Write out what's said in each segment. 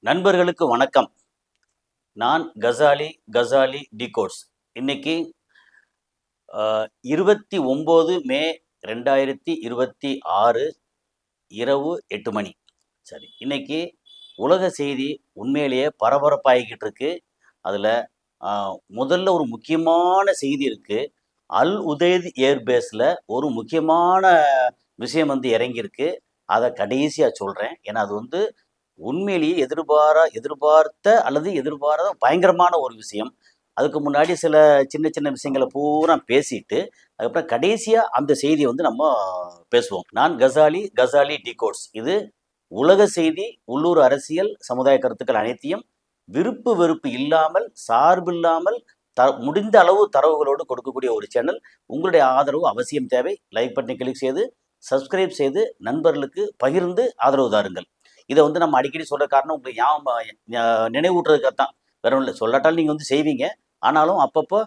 நண்பர்களுக்கு வணக்கம். நான் கசாலி டிகோட்ஸ். இன்னைக்கு 29 மே 2026 இரவு 8 மணி. சரி, இன்னைக்கு உலக செய்தி உண்மையிலேயே பரபரப்பாகிக்கிட்டு இருக்கு. அதில் முதல்ல ஒரு முக்கியமான செய்தி இருக்கு. அல் உதைத் ஏர்பேஸில் ஒரு முக்கியமான விஷயம் இறங்கியிருக்கு. அதை கடைசியாக சொல்கிறேன். ஏன்னா அது உண்மையிலேயே எதிர்பார்த்த அல்லது எதிர்பாராத பயங்கரமான ஒரு விஷயம். அதுக்கு முன்னாடி சில சின்ன சின்ன விஷயங்களை பூரா பேசிட்டு அதுக்கப்புறம் கடைசியா அந்த செய்தியை நம்ம பேசுவோம். நான் கசாலி டிகோட்ஸ். இது உலக செய்தி, உள்ளூர் அரசியல், சமுதாய கருத்துக்கள் அனைத்தையும் விருப்பு வெறுப்பு இல்லாமல், சார்பில்லாமல் முடிந்த அளவு தரவுகளோடு கொடுக்கக்கூடிய ஒரு சேனல். உங்களுடைய ஆதரவு அவசியம் தேவை. லைக் பட்டனை கிளிக் செய்து சப்ஸ்கிரைப் செய்து நண்பர்களுக்கு பகிர்ந்து ஆதரவு தாருங்கள். இதை நம்ம அடிக்கடி சொல்ற காரணம் உங்களுக்கு நினைவூட்டுறதுக்காகத்தான். வேற ஒன்றும் இல்லை. சொல்லாட்டாலும் நீங்கள் செய்வீங்க. ஆனாலும் அப்பப்போ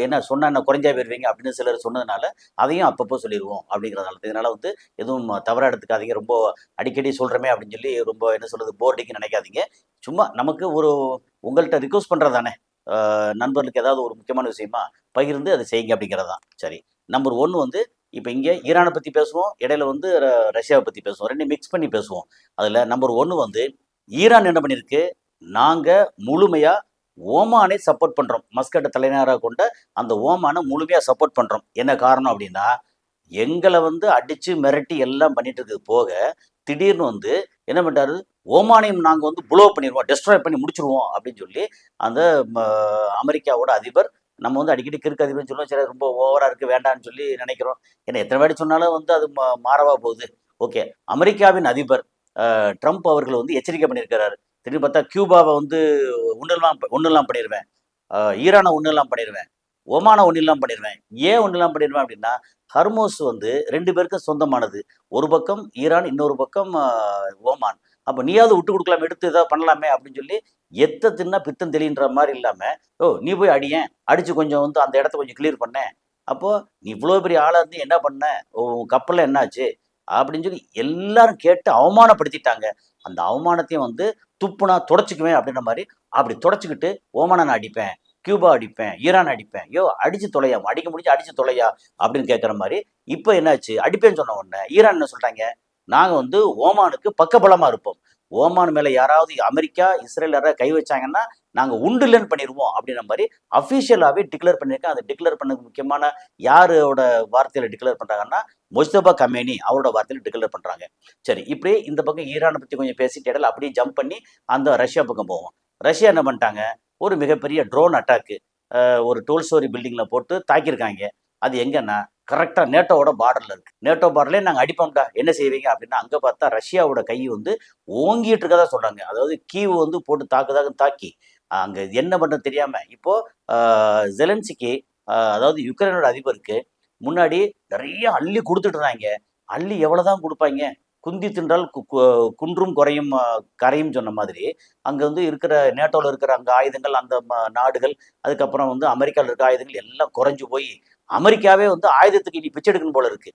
என்ன சொன்னால் என்ன குறைஞ்சா போயிருவீங்க அப்படின்னு சிலர் சொன்னதுனால அதையும் அப்பப்போ சொல்லிடுவோம் அப்படிங்கிறதுனால. இதனால எதுவும் தவறாக எடுத்துக்காதீங்க. ரொம்ப அடிக்கடி சொல்கிறோமே அப்படின்னு சொல்லி ரொம்ப என்ன சொல்கிறது போர்டிங்னு நினைக்காதீங்க. சும்மா நமக்கு உங்கள்கிட்ட ரிக்வஸ்ட் பண்ணுறதானே. நண்பர்களுக்கு ஏதாவது ஒரு முக்கியமான விஷயமா பகிர்ந்து அதை செய்யுங்க அப்படிங்கிறதான். சரி, நம்பர் 1 இப்போ இங்கே ஈரானை பற்றி பேசுவோம், இடையில ரஷ்யாவை பற்றி பேசுவோம், ரெண்டையும் மிக்ஸ் பண்ணி பேசுவோம். அதில் நம்பர் 1 ஈரான் என்ன பண்ணியிருக்கு, நாங்கள் முழுமையாக ஓமானை சப்போர்ட் பண்ணுறோம். மஸ்கட்டை தலைநகராக கொண்ட அந்த ஓமானை முழுமையாக சப்போர்ட் பண்ணுறோம். என்ன காரணம் அப்படின்னா, எங்களை அடித்து மிரட்டி எல்லாம் பண்ணிட்டு இருக்குது போக திடீர்னு என்ன பண்ணுறாரு, ஓமானையும் நாங்கள் புளோ பண்ணிடுவோம், டெஸ்ட்ராய் பண்ணி முடிச்சிருவோம் அப்படின்னு சொல்லி அந்த அமெரிக்காவோட அதிபர் நம்ம அடிக்கடி கிறுக்கு அதிபர்னு சொல்லுவோம். சரி, ரொம்ப ஓவராக இருக்குது வேண்டான்னு சொல்லி நினைக்கிறோம். ஏன்னா எத்தனை வாட்டி சொன்னாலும் அது மாறவா போகுது. ஓகே, அமெரிக்காவின் அதிபர் ட்ரம்ப் அவர்கள் எச்சரிக்கை பண்ணியிருக்கிறாரு. திடீர்னு பார்த்தா கியூபாவை ஒன்றுலாம் பண்ணிடுவேன், ஈரானை ஒன்றுலாம் பண்ணிடுவேன், ஒமானை ஒன்றுலாம் பண்ணிடுவேன். ஏன் ஒன்றுலாம் பண்ணிடுவேன் அப்படின்னா, ஹர்மோஸ் 2 பேருக்கும் சொந்தமானது. ஒரு பக்கம் ஈரான், இன்னொரு பக்கம் ஓமான். அப்போ நீயாவது விட்டு கொடுக்கலாம், எடுத்து ஏதாவது பண்ணலாமே அப்படின்னு சொல்லி எத்த தின்னா பித்தம் தெளின்ற மாதிரி இல்லாமல், நீ போய் அடியேன், அடித்து கொஞ்சம் அந்த இடத்த கொஞ்சம் கிளியர் பண்ணேன். அப்போது நீ இவ்வளோ பெரிய ஆளாக இருந்து என்ன பண்ண, கப்பலில் என்னாச்சு அப்படின்னு சொல்லி எல்லாரும் கேட்டு அவமானப்படுத்திட்டாங்க. அந்த அவமானத்தையும் துப்புனா தொடச்சிக்குவேன் அப்படின்ற மாதிரி அப்படி தொடச்சிக்கிட்டு ஓமானை நான் அடிப்பேன், கியூபா அடிப்பேன், ஈரான் அடிப்பேன். அடிச்சு தொலையா, அடிக்க முடிஞ்சு அடிச்சு தொலையா அப்படின்னு கேட்குற மாதிரி. இப்போ என்னாச்சு, அடிப்பேன்னு சொன்ன உடனே ஈரான் என்ன சொல்லிட்டாங்க, நாங்கள் ஓமானுக்கு பக்கபலமாக இருப்போம். ஓமான் மேலே யாராவது அமெரிக்கா, இஸ்ரேல் யாராவது கை வச்சாங்கன்னா நாங்கள் உண்டுலன்னு பண்ணிடுவோம் அப்படின்ற மாதிரி அஃபிஷியலாகவே டிக்ளேர் பண்ணியிருக்கேன். அதை டிக்ளேர் பண்ணது முக்கியமான யாரோட வார்த்தையில் டிக்ளேர் பண்ணுறாங்கன்னா, முஜ்தபா கமேனி அவரோட வார்த்தையில் டிக்ளேர் பண்ணுறாங்க. சரி, இப்படியே இந்த பக்கம் ஈரானை பற்றி கொஞ்சம் பேசிட்டு இடையில அப்படியே ஜம்ப் பண்ணி அந்த ரஷ்யா பக்கம் போவோம். ரஷ்யா என்ன பண்ணிட்டாங்க, ஒரு மிகப்பெரிய ட்ரோன் அட்டாக்கு ஒரு 12 ஸ்டோரி பில்டிங்கில் போட்டு தாக்கியிருக்காங்க. அது எங்கன்னா கரெக்டாக நேட்டோவோட பார்டரில் இருக்குது. நேட்டோ பார்டர்லேயே நாங்கள் அடிப்போம்டா, என்ன செய்வீங்க அப்படின்னா, அங்கே பார்த்தா ரஷ்யாவோட கை ஓங்கிட்டு இருக்கதா சொல்கிறாங்க. அதாவது கீவ் போட்டு தாக்கி அங்கே என்ன பண்ணுறது தெரியாமல் இப்போது ஜெலன்ஸ்கி, அதாவது யுக்ரைனோட அதிபருக்கு முன்னாடி நிறைய அள்ளி கொடுத்துட்டு இருந்தாங்க. அள்ளி எவ்வளோதான் கொடுப்பாங்க, குந்தி தின்றால் குன்றும் குறையும் கரையும் சொன்ன மாதிரி அங்கே இருக்கிற நேட்டோவில் இருக்கிற அங்கே ஆயுதங்கள், அந்த நாடுகள், அதுக்கப்புறம் அமெரிக்காவில் இருக்கிற ஆயுதங்கள் எல்லாம் குறைஞ்சு போய் அமெரிக்காவே ஆயுதத்துக்கு இனி பிச்சை எடுக்கணும் போல இருக்கு.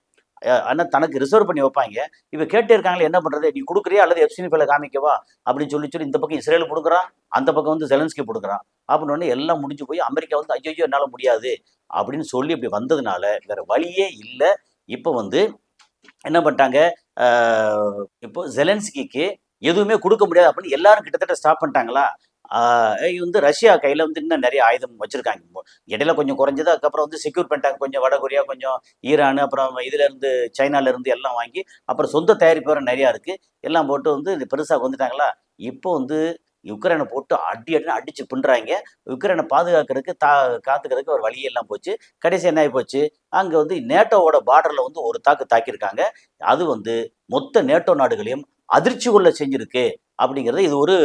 ஆனால் தனக்கு ரிசர்வ் பண்ணி வைப்பாங்க. இப்போ கேட்டே இருக்காங்களே, என்ன பண்ணுறது, நீ கொடுக்குறியா அல்லது எஃப்-16 காமிக்கவா அப்படின்னு சொல்லி இந்த பக்கம் இஸ்ரேல் கொடுக்குறான், அந்த பக்கம் ஜெலன்ஸ்கி கொடுக்குறான். அப்படின்னு எல்லாம் முடிஞ்சு போய் அமெரிக்கா ஐயோ என்னால் முடியாது அப்படின்னு சொல்லி இப்படி வந்ததுனால வேற வழியே இல்லை. இப்போ என்ன பண்ணிட்டாங்க, இப்போ ஜெலன்ஸ்கிக்கு எதுவுமே கொடுக்க முடியாது அப்படின்னு எல்லாரும் கிட்டத்தட்ட ஸ்டாப் பண்ணிட்டாங்களா. ரஷ்யா கையில் இன்னும் நிறைய ஆயுதம் வச்சுருக்காங்க. இடையில கொஞ்சம் குறைஞ்சது, அதுக்கப்புறம் செக்யூர் பண்ணிட்டாங்க. கொஞ்சம் வடகொரியா, கொஞ்சம் ஈரான், அப்புறம் இதுலேருந்து சைனாலேருந்து எல்லாம் வாங்கி அப்புறம் சொந்த தயாரிப்பு வேறு நிறையா இருக்குது. எல்லாம் போட்டு பெருசாக வந்துட்டாங்களா. இப்போ யுக்ரைனை போட்டு அடிச்சு பின்னுறாங்க. யுக்ரைனை பாதுகாக்கிறதுக்கு காத்துக்கிறதுக்கு ஒரு வழியே எல்லாம் போச்சு. கடைசி என்ன ஆகி போச்சு, அங்கே நேட்டோவோட பார்டரில் ஒரு தாக்கியிருக்காங்க. அது மொத்த நேட்டோ நாடுகளையும் அதிர்ச்சி கொள்ள செஞ்சிருக்கு அப்படிங்கிறது இது ஒரு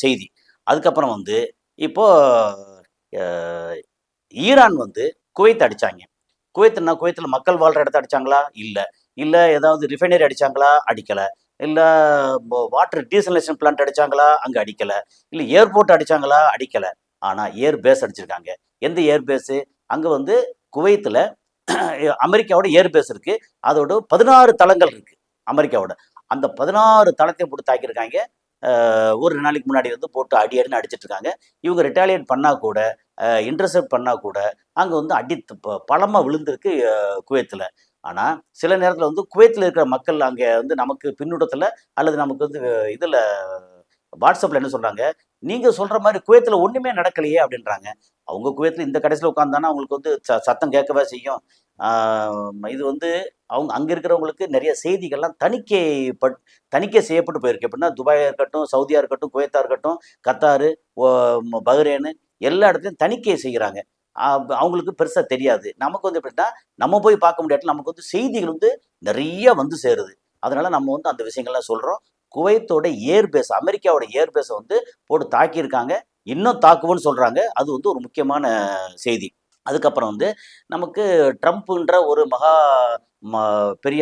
செய்தி. அதுக்கப்புறம் இப்போ ஈரான் குவைத் அடித்தாங்க. குவைத்தில் மக்கள் வாழ்கிற இடத்த அடித்தாங்களா, இல்லை ஏதாவது ரிஃபைனரி அடித்தாங்களா, அடிக்கலை. இல்லை வாட்டர் டீசலேஷன் பிளான்ட் அடித்தாங்களா, அங்கே அடிக்கலை. இல்லை ஏர்போர்ட் அடித்தாங்களா, அடிக்கலை. ஆனால் ஏர் பேஸ் அடிச்சிருக்காங்க. எந்த ஏர் பேஸு, அங்கே குவைத்தில் அமெரிக்காவோட ஏர் பேஸ் இருக்குது. அதோட 16 தளங்கள் இருக்குது அமெரிக்காவோட. அந்த 16 தளத்தையும் போட்டு தாக்கியிருக்காங்க. ஒரு 2 நாளைக்கு முன்னாடி வந்து போட்டு அடி அடின்னு அடிச்சிட்டு இருக்காங்க. இவங்க ரிட்டாலியேட் பண்ணா கூட, இன்டர்செப்ட் பண்ணா கூட, அங்க வந்து அடி பலமா விழுந்திருக்கு குவைத்துல. ஆனா, சில நேரத்துல வந்து குவைத்துல இருக்கிற மக்கள் அங்க வந்து நமக்கு பின்னூட்டத்துல அல்லது நமக்கு வந்து இதுல வாட்ஸ்அப்ல என்ன சொல்றாங்க, "நீங்க சொல்ற மாரி குவைத்துல ஒண்ணுமே நடக்கலையே" அப்படின்றாங்க. அவங்க குவைத்துல இந்த கடைசில உட்கார்ந்தானா அவங்களுக்கு வந்து சத்தம் கேட்கவா செய்யும். ஆ இது வந்து அவங்க அங்க இருக்கிறவங்களுக்கு நெறைய செய்திகள்லாம் தணிக்கை செய்யப்பட்டு போயிருக்கு. எப்படின்னா துபாயா இருக்கட்டும், சவுதியா இருக்கட்டும், குவைத்தா இருக்கட்டும், கத்தாரு, ஒ பஹ்ரைனு எல்லா இடத்துலயும் தணிக்கை செய்றாங்க. அவங்களுக்கு பெருசா தெரியாது. நமக்கு வந்து எப்படின்னா, நம்ம போய் பார்க்க முடியாட்டியும் நமக்கு வந்து செய்திகள் வந்து நெறைய வந்து சேருது. அதனால நம்ம வந்து அந்த விஷயங்கள்லாம் சொல்றோம். குவைத்தோட ஏர் பேஸ் அமெரிக்காவோட ஏர் பேஸ வந்து போட்டு தாக்கியிருக்காங்க. இன்னும் தாக்குவோம்ன்னு சொல்றாங்க. அது வந்து ஒரு முக்கியமான செய்தி. அதுக்கப்புறம் வந்து நமக்கு ட்ரம்ப்ன்ற ஒரு மகா ம பெரிய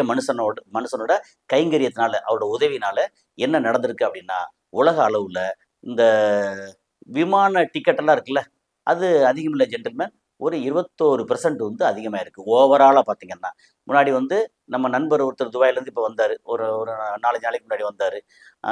மனுஷனோட கைங்கரியத்தினால, அவரோட உதவியினால என்ன நடந்திருக்கு அப்படின்னா, உலக அளவுல இந்த விமான டிக்கெட் எல்லாம் இருக்குல்ல, அது அதிகமில்ல ஜென்டில்மேன். ஒரு 21% வந்து அதிகமாயிருக்கு. ஓவராலா பார்த்தீங்கன்னா. முன்னாடி வந்து நம்ம நண்பர் ஒருத்தர் துபாயிலேருந்து இப்ப வந்தாரு. ஒரு ஒரு 4, 5 நாளைக்கு முன்னாடி வந்தாரு. ஆ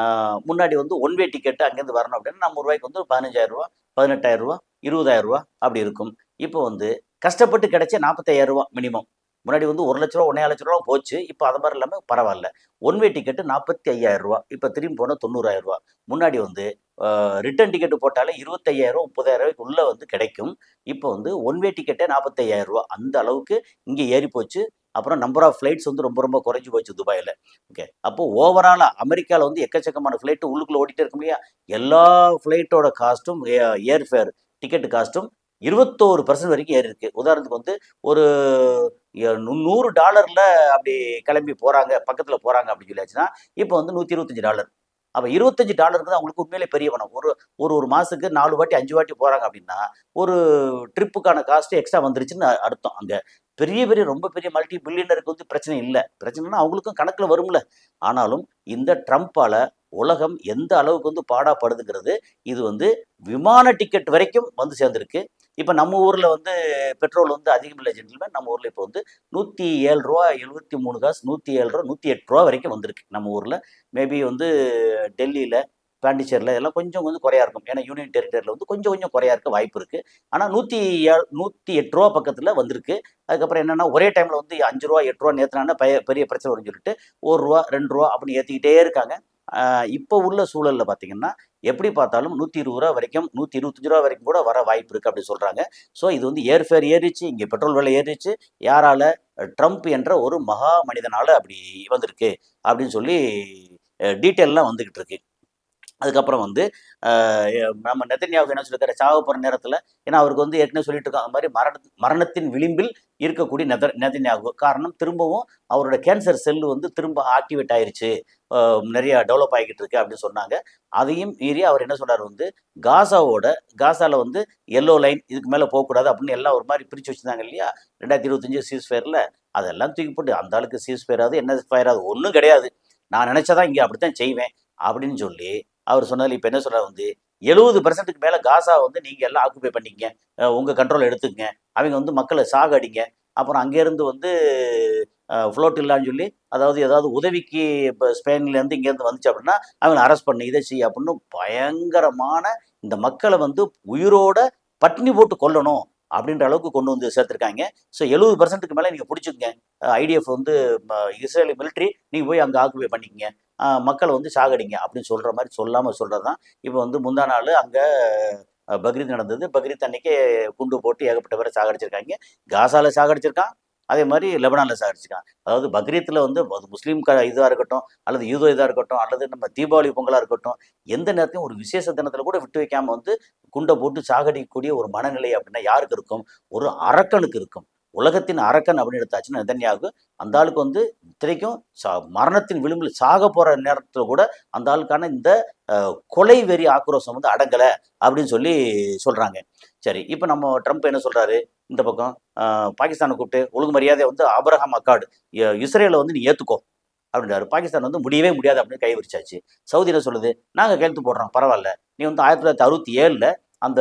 முன்னாடி வந்து ஒன் வே டிக்கெட் அங்கேருந்து வரணும் அப்படின்னா, நம்ம ரூவாய்க்கு வந்து ரூ. 15,000 ரூ. 18,000 ரூ. 20,000 அப்படி இருக்கும். இப்போ வந்து கஷ்டப்பட்டு கிடைச்ச ரூ. 45,000 மினிமம். முன்னாடி வந்து ரூ. 1,00,000 1,50,000 போச்சு. இப்போ அது மாரி இல்லாம பரவால்ல. ஒன் வே டிக்கெட் ரூ. 45,000 இப்ப திரும்பி போனா ரூ. 90,000 முன்னாடி வந்து ரிட்டர்ன் டிக்கெட் போட்டாலே 25,000 30,000 உள்ள வந்து கிடைக்கும். இப்போ வந்து ஒன் வே டிக்கெட்டே ரூ. 45,000 அந்த அளவுக்கு இங்க ஏறி போச்சு. அப்புறம் நம்பர் ஆஃப் ஃப்ளைட்ஸ் வந்து ரொம்ப ரொம்ப குறைஞ்சு போச்சு துபாயில. ஓகே. அப்போ ஓவராலா அமெரிக்கால வந்து எக்கச்சக்கமான ஃப்ளைட் உள்ளுக்குள்ள ஓடிட்டே இருக்கும் இல்லையா? எல்லா ஃப்ளைட்டோட காஸ்ட்டும் ஏர் ஃபேர் டிக்கெட் காஸ்ட்டும் 21% வரைக்கும் ஏறிருக்கு. உதாரணத்துக்கு வந்து ஒரு $100 அப்படி கிளம்பி போறாங்க, பக்கத்துல போறாங்க அப்படின்னு சொல்லியாச்சுன்னா, இப்போ வந்து $125. அப்ப $25 தான் அவங்களுக்கு உண்மையிலே பெரிய பணம். ஒரு ஒரு ஒரு மாசத்துக்கு 4 வாட்டி, 5 வாட்டி போறாங்க அப்படின்னா, ஒரு ட்ரிப்புக்கான காஸ்ட் எக்ஸ்ட்ரா வந்துருச்சுன்னு அர்த்தம் அங்க. பெரிய பெரிய ரொம்ப பெரிய மல்டி பில்லியனருக்கு வந்து பிரச்சனை இல்ல. பிரச்சனைன்னா அவங்களுக்கும் கணக்குல வரும்ல. ஆனாலும் இந்த ட்ரம்ப்பால உலகம் எந்த அளவுக்கு வந்து பாடாப்படுதுங்கிறது, இது வந்து விமான டிக்கெட் வரைக்கும் வந்து சேர்ந்திருக்கு. இப்ப நம்ம ஊர்ல வந்து பெட்ரோல் வந்து அதிகம் இல்ல ஜென்டில்மேன். நம்ம ஊர்ல இப்ப வந்து ரூ. 107 ரூ. 107 ரூ. 108 வரைக்கும் வந்திருக்கு நம்ம ஊர்ல. மேபி வந்து டெல்லியில, பாண்டிச்சேரில இதெல்லாம் கொஞ்சம் கொஞ்சம் குறையா இருக்கும். ஏன்னா யூனியன் டெரிட்டரில வந்து கொஞ்சம் கொஞ்சம் குறையா இருக்க வாய்ப்பு இருக்கு. ஆனா 108 பக்கத்துல வந்திருக்கு. அதுக்கப்புறம் என்னன்னா, ஒரே டைம்ல வந்து ரூ. 5 ரூ. 8 ஏத்துனாங்கன்னா பெரிய பிரச்சனை வரும்னு சொல்லிட்டு ரூ. 1 ரூ. 2 அப்படின்னு ஏத்திக்கிட்டே இருக்காங்க. இப்போ உள்ள சூழல்ல பார்த்தீங்கன்னா, எப்படி பார்த்தாலும் ரூ. 120 வரைக்கும், ரூ. 125 வரைக்கும் கூட வர வாய்ப்பு இருக்கு அப்படி சொல்றாங்க. ஸோ இது வந்து ஏர் ஃபேர் ஏறிச்சு, இங்க பெட்ரோல் விலை ஏறிச்சு. யாரால? ட்ரம்ப் என்ற ஒரு மகா மனிதனால அப்படி வந்திருக்கு அப்படின்னு சொல்லி டீட்டெயில்லாம் வந்துகிட்டு இருக்கு. அதுக்கப்புறம் வந்து அ எ நம்ம நெதன்யாகு என்ன சொல்லியிருக்காரு, சாக போற நேரத்தில ஏன்னா அவருக்கு வந்து ஏற்கனவே சொல்லிட்டு இருக்கோம். அந்த மாரி மரணத்தின் விளிம்பில் இருக்கக்கூடிய நெதன்யாகு. காரணம் திரும்பவும் அவரோட கேன்சர் செல் வந்து திரும்ப ஆக்டிவேட் ஆயிருச்சு. அ நெறைய டெவலப் ஆகிக்கிட்டு இருக்கு அப்படின்னு சொன்னாங்க. அதையும் மீறி அவர் என்ன சொன்னாரு வந்து, காசால வந்து எல்லோ லைன் இதுக்கு மேல போக்கூடாது அப்படின்னு எல்லாம் ஒரு மாரி பிரிச்சு வச்சிருந்தாங்க இல்லையா? 2025 சீஸ்ஃபயர்ல அதெல்லாம் தூக்கி போட்டு அந்த ஆளுக்கு சீஸ்ஃபயர் ஆகுது, என்ன ஃபயர் ஆகுது ஒண்ணும் கிடையாது. நான் நினைச்சா தான் இங்க அப்படித்தான் செய்வேன். அப்படின்னு சொல்லி அவர் சொன்னதுல இப்ப என்ன சொல்றாரு வந்து 70% மேல காசா வந்து நீங்க எல்லாம் ஆக்குபை பண்ணிக்கங்க. உங்க கண்ட்ரோல் எடுத்துக்கங்க. அவங்க வந்து மக்கள சாகடிங்க. அப்புறம் அங்கேருந்து வந்து ஃப்ளோட்டில்லான்னு சொல்லி, அதாவது ஏதாவது உதவிக்கு இப்ப ஸ்பெயின்லேருந்து இங்கேருந்து வந்துச்சு அப்படின்னா, அவங்கள அரெஸ்ட் பண்ணு, இத செய் அப்படின்னு பயங்கரமான இந்த மக்கள வந்து உயிரோட பட்டினி போட்டு கொல்லணும். அப்படின்ற அளவுக்கு கொண்டு வந்து சேர்த்துருக்காங்க. ஸோ 70%க்கு மேல நீங்க புடிச்சுக்கங்க. ஐடிஎஃப் வந்து இஸ்ரேல் மிலிட்டரி நீங்க போய் அங்க ஆக்குபை பண்ணிக்கங்க. மக்கள வந்து சாகடிங்க அப்படின்னு சொல்ற மாரி சொல்லாம சொல்றது தான். இப்ப வந்து முந்தா நாளு அங்க பக்ரீத் நடந்தது. பக்ரீத் அன்னைக்கு குண்டு போட்டு ஏகப்பட்ட பேர சாகடிச்சிருக்காய்ங்க. காசால சாகடிச்சிருக்கான். அதே மாரி லெபனான்ல சாகடிச்சிருக்கான். அதாவது பக்ரீத்ல வந்து அது முஸ்லீம் இதா இருக்கட்டும், அல்லது யூத இதா இருக்கட்டும், அல்லது நம்ம தீபாவளி பொங்கலா இருக்கட்டும், எந்த நேரத்தையும் ஒரு விசேஷ தினத்துல கூட விட்டு வைக்காம வந்து குண்ட போட்டு சாகடிக்கக்கூடிய ஒரு மனநிலை அப்படின்னா யாருக்கு இருக்கும்? ஒரு அரக்கனுக்கு இருக்கும். உலகத்தின் அரக்கன் அப்படின்னு எடுத்தாச்சுன்னா நெதன்யாகு. அந்த ஆளுக்கு வந்து இத்தனைக்கும் மரணத்தின் விளிம்பில் சாகப் போற நேரத்துல கூட அந்த ஆளுக்கான இந்த கொலை வெறி ஆக்ரோஷம் வந்து அடங்கல அப்படின்னு சொல்லி சொல்றாங்க. சரி, இப்ப நம்ம ட்ரம்ப் என்ன சொல்றாரு? இந்த பக்கம் பாகிஸ்தான கூப்பிட்டு ஒழுங்கு மரியாதையா வந்து ஆபிரகாம் அக்கார்டு இஸ்ரேல வந்து நீ ஏத்துக்கோ அப்படின்றாரு. பாகிஸ்தான் வந்து முடியவே முடியாது அப்படின்னு கை விரிச்சாச்சு. சவுதி என்ன சொல்லுது? நாங்க கையெழுத்து போடுறோம் பரவால்ல. நீ வந்து 1967ல அந்த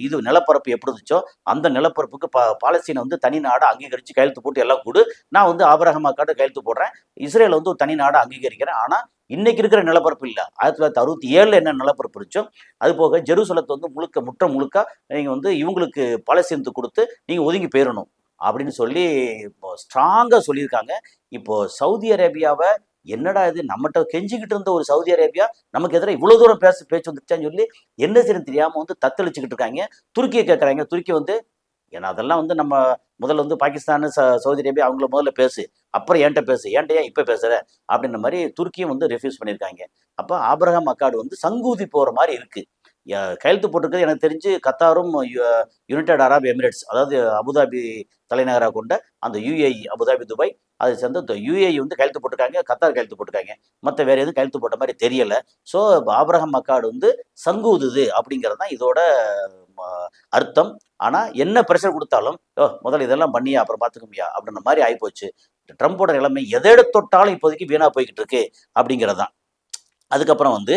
இது நிலப்பரப்பு எப்படி இருந்துச்சோ அந்த நிலப்பரப்புக்கு பாலஸ்தீனை வந்து தனி நாடு அங்கீகரித்து கையெழுத்து போட்டு எல்லாம் கொடு, நான் வந்து ஆபிரகாம் அக்காடு கையெழுத்து போடுறேன், இஸ்ரேல் வந்து ஒரு தனி நாடு அங்கீகரிக்கிறேன். ஆனால் இன்னைக்கு இருக்கிற நிலப்பரப்பு இல்லை, 1967 என்ன நிலப்பரப்பு இருந்துச்சோ அது போக ஜெருசலத்தை வந்து முழுக்க நீங்கள் வந்து இவங்களுக்கு பாலஸ்தீனத்துக்கு கொடுத்து நீங்கள் ஒதுங்கி போயிடணும் அப்படின்னு சொல்லி இப்போ ஸ்ட்ராங்காக சொல்லியிருக்காங்க. இப்போ சவுதி அரேபியாவை என்னடா இது நம்மகிட்ட கெஞ்சிக்கிட்டு இருந்த ஒரு சவுதி அரேபியா நமக்கு எதிராக இவ்வளோ தூரம் பேச்சு வந்துச்சான்னு சொல்லி என்ன செய்யணும் தெரியாமல் வந்து தத்தளிச்சுக்கிட்டு இருக்காங்க. துருக்கியை கேட்குறாங்க. துருக்கி வந்து ஏன்னா அதெல்லாம் வந்து நம்ம முதல்ல வந்து பாகிஸ்தான் சவுதி அரேபியா அவங்கள முதல்ல பேசு, அப்புறம் ஏன்ட்ட பேசு, ஏன்ட்ட ஏன் இப்போ பேசுகிற அப்படின்ற மாதிரி துருக்கியும் வந்து ரெஃப்யூஸ் பண்ணியிருக்காங்க. அப்போ ஆபிரகாம் அக்காடு வந்து சங்கூதி போகிற மாதிரி இருக்குது. கையெழுத்து போட்டிருக்கிறது எனக்கு தெரிஞ்சு கத்தாரும் யுனைடெட் அரப் எமிரேட்ஸ், அதாவது அபுதாபி தலைநகராக கொண்ட அந்த யுஏஇ, அபுதாபி துபாய் அதை சேர்ந்து யுஏஇ வந்து கையெழுத்து போட்டிருக்காங்க, கத்தார் கையெழுத்து போட்டிருக்காங்க. மற்ற வேறு எதுவும் கையெழுத்து போட்ட மாதிரி தெரியல. ஸோ ஆபிரகாம் அக்காடு வந்து சங்கூதுது அப்படிங்கிறது தான் இதோட அர்த்தம். ஆனால் என்ன ப்ரெஷர் கொடுத்தாலும் முதல்ல இதெல்லாம் பண்ணியா அப்புறம் பார்த்துக்கோமியா அப்படின்ற மாதிரி ஆகிப்போச்சு. ட்ரம்ப்போட நிலைமை எதை எடுத்தொட்டாலும் இப்போதைக்கு வீணாக போய்கிட்டு இருக்கு அப்படிங்கிறது தான். அதுக்கப்புறம் வந்து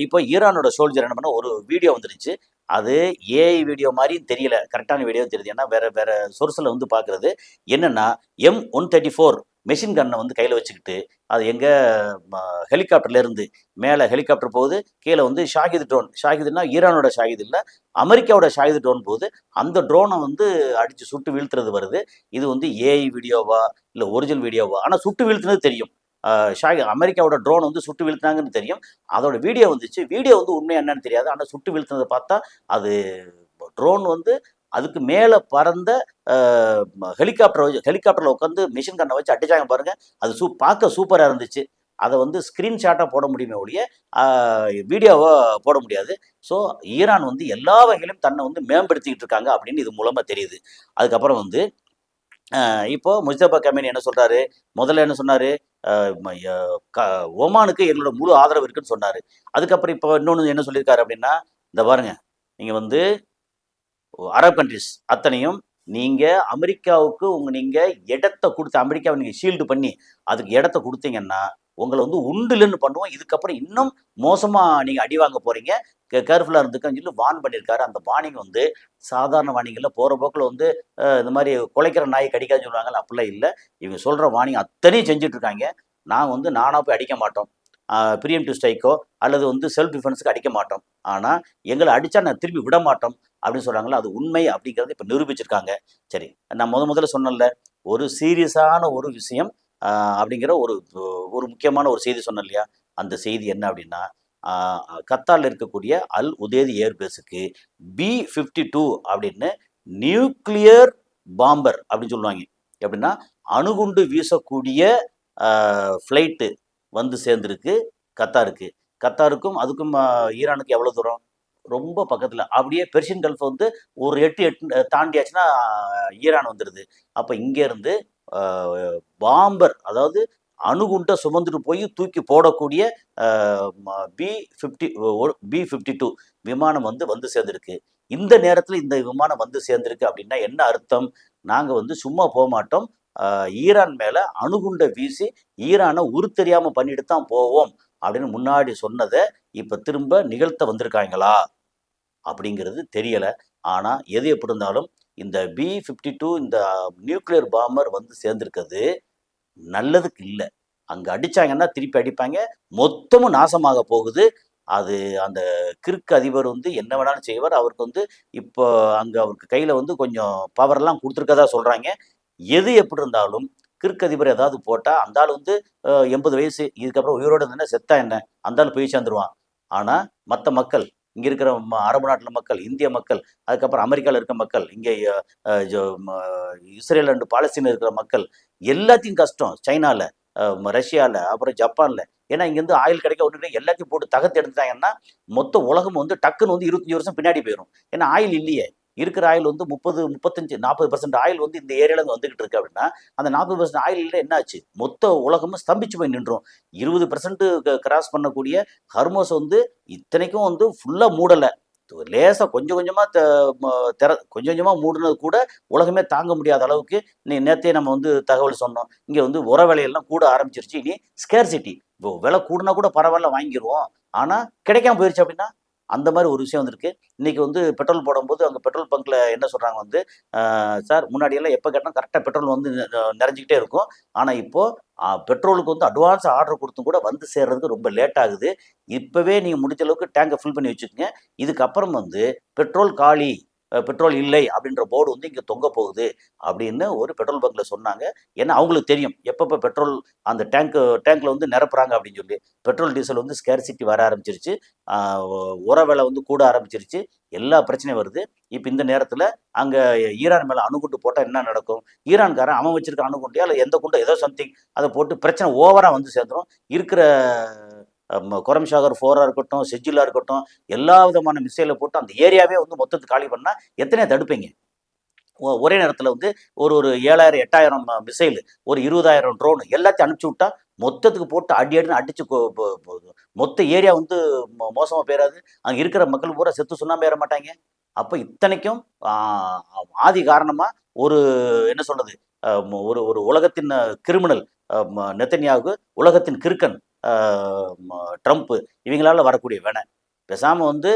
இப்போ ஈரானோட சோல்ஜர் என்ன பண்ண ஒரு வீடியோ வந்துருச்சு. அது ஏஐ வீடியோ மாதிரியும் தெரியல, கரெக்டான வீடியோ தெரியுது. ஏன்னா வேற சோர்ஸில் வந்து பார்க்குறது என்னென்னா M134 மெஷின் கன்னை வந்து கையில் வச்சுக்கிட்டு அது எங்கள் ஹெலிகாப்டர்லேருந்து மேலே ஹெலிகாப்டர் போகுது, கீழே வந்து ஷாகித் ட்ரோன், ஷாகிதுன்னா ஈரானோட ஷாகித் இல்லை, அமெரிக்காவோட ஷாகித் ட்ரோன் போகுது. அந்த ட்ரோனை வந்து அடித்து சுட்டு வீழ்த்துறது வருது. இது வந்து ஏஐ வீடியோவா இல்லை ஒரிஜினல் வீடியோவா? ஆனால் சுட்டு வீழ்த்துனது தெரியும். அமெரிக்காவோட ட்ரோன் வந்து சுட்டு வீழ்த்தினாங்கன்னு தெரியும். அதோட வீடியோ வந்துச்சு. வீடியோ வந்து உண்மை என்னன்னு தெரியாது. ஆனால் சுட்டு வீழ்த்தினதை பார்த்தா அது ட்ரோன் வந்து அதுக்கு மேலே பறந்த ஹெலிகாப்டரில் உட்காந்து மிஷின் கண்ணை வச்சு அடிச்சாங்க பாருங்க. அது பார்க்க சூப்பராக இருந்துச்சு. அதை வந்து ஸ்க்ரீன்ஷாட்டாக போட முடியுமே ஒழிய வீடியோவை போட முடியாது. ஸோ ஈரான் வந்து எல்லா வகையிலும் தன்னை வந்து மேம்படுத்திக்கிட்டு இருக்காங்க அப்படின்னு இது மூலமாக தெரியுது. அதுக்கப்புறம் வந்து இப்போ முஸ்தபா கமீனி என்ன சொல்றாரு? முதல்ல என்ன சொன்னாரு? ஒமானுக்கு எங்களோட முழு ஆதரவு இருக்குன்னு சொன்னாரு. அதுக்கப்புறம் இப்போ இன்னொன்று என்ன சொல்லியிருக்காரு அப்படின்னா, இந்த பாருங்க, நீங்க வந்து அரப் கண்ட்ரிஸ் அத்தனையும் நீங்க அமெரிக்காவுக்கு நீங்க இடத்த கொடுத்து அமெரிக்காவை நீங்க ஷீல்டு பண்ணி அதுக்கு இடத்த கொடுத்தீங்கன்னா உங்களை வந்து உண்டுலன்னு பண்ணுவோம். இதுக்கப்புறம் இன்னும் மோசமா நீங்க அடி வாங்க போறீங்க, கேர்ஃபுல்லா இருந்துக்கன்னு சொல்லி வார்ன் பண்ணியிருக்காரு. அந்த வார்னிங் வந்து சாதாரண வார்னிங்கில் போற போக்கில் வந்து இந்த மாதிரி குலைக்கிற நாய் கடிக்காதுன்னு சொல்லுவாங்கல்ல, அப்படிலாம் இல்லை. இவங்க சொல்ற வார்னிங் அத்தனையும் செஞ்சுட்டு இருக்காங்க. நானாக போய் அடிக்க மாட்டோம், ப்ரீஎம்டிவ் ஸ்ட்ரைக்கோ அல்லது வந்து செல்ஃப் டிஃபென்ஸுக்கு அடிக்க மாட்டோம், ஆனால் எங்களை அடித்தா நான் திரும்பி விட மாட்டோம் அப்படின்னு சொல்கிறாங்களா, அது உண்மை அப்படிங்கிறத இப்போ நிரூபிச்சிருக்காங்க. சரி, நான் முதல்ல சொன்னேன்ல, ஒரு சீரியஸான ஒரு விஷயம் அப்படிங்கிற ஒரு ஒரு முக்கியமான ஒரு செய்தி சொன்னேன் இல்லையா? அந்த செய்தி என்ன அப்படின்னா, கத்தாரில் இருக்கக்கூடிய அல் உதேதி ஏர்பேஸுக்கு B-52 அப்படின்னு நியூக்ளியர் பாம்பர் அப்படின்னு சொல்லுவாங்க. எப்படின்னா அணுகுண்டு வீசக்கூடிய ஃப்ளைட்டு வந்து சேர்ந்துருக்கு கத்தாருக்கு. கத்தாருக்கும் அதுக்கும் ஈரானுக்கு எவ்வளோ தூரம்? ரொம்ப பக்கத்தில். அப்படியே பெர்ஷியன் கல்ஃப் வந்து ஒரு 8 தாண்டியாச்சுன்னா ஈரான் வந்துடுது. அப்போ இங்கேருந்து பாம்பர், அதாவது அணுகுண்டை சுமந்துட்டு போய் தூக்கி போடக்கூடிய B-52 விமானம் வந்து சேர்ந்துருக்கு. இந்த நேரத்தில் இந்த விமானம் வந்து சேர்ந்துருக்கு அப்படின்னா என்ன அர்த்தம்? நாங்கள் வந்து சும்மா போக மாட்டோம், ஈரான் மேலே அணுகுண்டை வீசி ஈரானை உருத்தெரியாமல் பண்ணிட்டு தான் போவோம் அப்படின்னு முன்னாடி சொன்னதை இப்போ திரும்ப நிகழ்த்த வந்திருக்காங்களா அப்படிங்கிறது தெரியலை. ஆனால் எது எப்படி இருந்தாலும் இந்த B-52 இந்த நியூக்ளியர் பாம்பர் வந்து சேர்ந்துருக்கிறது நல்லதுக்கு இல்லை. அங்கே அடித்தாங்கன்னா திருப்பி அடிப்பாங்க, மொத்தமும் நாசமாக போகுது. அது அந்த கிறுக்கு அதிபர் வந்து என்ன வேணாலும் செய்வார். அவருக்கு வந்து இப்போ அங்கே அவருக்கு கையில் வந்து கொஞ்சம் பவர்லாம் கொடுத்துருக்கதா சொல்கிறாங்க. எது எப்படி இருந்தாலும் கிறுக்கு அதிபர் ஏதாவது போட்டால் அந்த ஆள் வந்து 80 வயசு இதுக்கப்புறம் உயிரோடு இருந்தேன்னா செத்தா என்ன, அந்த ஆள் போய் சேர்ந்துருவான். ஆனால் மற்ற மக்கள், இங்கே இருக்கிற அரபு நாட்டில் மக்கள், இந்திய மக்கள், அதுக்கப்புறம் அமெரிக்காவில் இருக்க மக்கள், இங்கே இஸ்ரேல் அண்டு பாலஸ்தீனில் இருக்கிற மக்கள் எல்லாத்தையும் கஷ்டம். சைனாவில், ரஷ்யாவில், அப்புறம் ஜப்பானில். ஏன்னா இங்கேருந்து ஆயில் கிடைக்க ஒன்று எல்லாத்தையும் போட்டு தகர்த்து எடுத்துட்டாங்கன்னா மொத்த உலகம் வந்து டக்குன்னு வந்து 25 வருஷம் பின்னாடி போயிடும். ஏன்னா ஆயில் இல்லையே. இருக்கிற ஆயில் வந்து 30, 35, 40% ஆயில் வந்து இந்த ஏரியாவில் வந்துகிட்டு இருக்கு அப்படின்னா அந்த 40% ஆயில் என்ன ஆச்சு? மொத்த உலகமும் ஸ்தம்பிச்சு போய் நின்றோம். 20% கிராஸ் பண்ணக்கூடிய ஹர்மோஸ் வந்து இத்தனைக்கும் வந்து ஃபுல்லாக மூடலை, லேசாக கொஞ்சம் கொஞ்சமாக மூடினது கூட உலகமே தாங்க முடியாத அளவுக்கு நேற்றே நம்ம வந்து தகவல் சொன்னோம். இங்கே வந்து உர விலையெல்லாம் கூட ஆரம்பிச்சிருச்சு. இனி ஸ்கேர்சிட்டி, இப்போ விலை கூடுனா கூட பரவாயில்ல வாங்கிடுவோம், ஆனால் கிடைக்காம போயிடுச்சு அப்படின்னா அந்த மாதிரி ஒரு விஷயம் வந்திருக்கு. இன்னைக்கு வந்து பெட்ரோல் போடும்போது அங்கே பெட்ரோல் பங்க்ல என்ன சொல்றாங்க வந்து, சார் முன்னாடியெல்லாம் எப்போ கேட்டாலும் கரெக்டாக பெட்ரோல் வந்து நிறைஞ்சிக்கிட்டே இருக்கும். ஆனால் இப்போ பெட்ரோலுக்கு வந்து அட்வான்ஸ் ஆர்டர் கொடுத்தும் கூட வந்து சேர்றதுக்கு ரொம்ப லேட் ஆகுது. இப்போவே நீங்கள் முடிஞ்ச அளவுக்கு டேங்கை ஃபில் பண்ணி வச்சுக்கோங்க. இதுக்கப்புறம் வந்து பெட்ரோல் காலி, பெட்ரோல் இல்லை அப்படின்ற போர்டு வந்து இங்கே தொங்க போகுது அப்படின்னு ஒரு பெட்ரோல் பங்க்ல சொன்னாங்க. ஏன்னா அவங்களுக்கு தெரியும் எப்பப்போ பெட்ரோல் அந்த டேங்க்ல வந்து நிரப்புறாங்க அப்படின்னு சொல்லி. பெட்ரோல் டீசல் வந்து ஸ்கேர்சிட்டி வர ஆரம்பிச்சிருச்சு. உர விலை வந்து கூட ஆரம்பிச்சிருச்சு. எல்லா பிரச்சனையும் வருது. இப்போ இந்த நேரத்தில் அங்கே ஈரான் மேலே அணுகுண்டு போட்டால் என்ன நடக்கும்? ஈரான்காரன் அவன் வச்சிருக்க அணுகுண்டியா இல்லை எந்த குண்டோ ஏதோ சம்திங் அதை போட்டு பிரச்சனை ஓவராக வந்து சேர்ந்துடும். இருக்கிற கொரம்ஷாகர் 4 இருக்கட்டும், செஜிலா இருக்கட்டும், எல்லா விதமான மிசைலை போட்டு அந்த ஏரியாவே வந்து மொத்தத்துக்கு காலி பண்ணால் எத்தனையோ தடுப்பீங்க? ஒரே நேரத்தில் வந்து ஒரு ஒரு 7,000 8,000 மிசைல், ஒரு 20,000 ட்ரோன் எல்லாத்தையும் அனுப்பிச்சு விட்டா மொத்தத்துக்கு போட்டு அடி அடின்னு அடிச்சு மொத்த ஏரியா வந்து மோசமாக போயிடாது. அங்கே இருக்கிற மக்கள் பூரா செத்து சுண்ணாம்பு ஏற மாட்டாங்க. அப்போ இத்தனைக்கும் ஆதி காரணமாக ஒரு என்ன சொல்றது, ஒரு ஒரு உலகத்தின் கிரிமினல் நெத்தன்யாகு, உலகத்தின் கிறுக்கன் ட்ரம்ப், இவங்களால வரக்கூடிய வேணை. பேசாமல் வந்து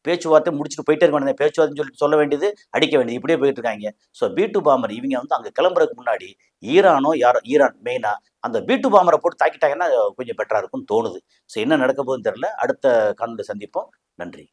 பேச்சுவார்த்தை முடிச்சுட்டு போயிட்டே இருக்க வேண்டியது. பேச்சுவார்த்தைன்னு சொல்லி சொல்ல வேண்டியது, அடிக்க வேண்டியது, இப்படியே போயிட்டு இருக்காங்க. ஸோ பி2 பாம்பர் இவங்க வந்து அங்கே கிளம்புறதுக்கு முன்னாடி ஈரானோ யாரோ, ஈரான் மெயினா அந்த பி2 பாம்பரை போட்டு தாக்கிட்டாங்கன்னா கொஞ்சம் பெட்டரா இருக்கும்னு தோணுது. ஸோ என்ன நடக்க போகுதுன்னு தெரியல. அடுத்த காணொலியில் சந்திப்போம். நன்றி.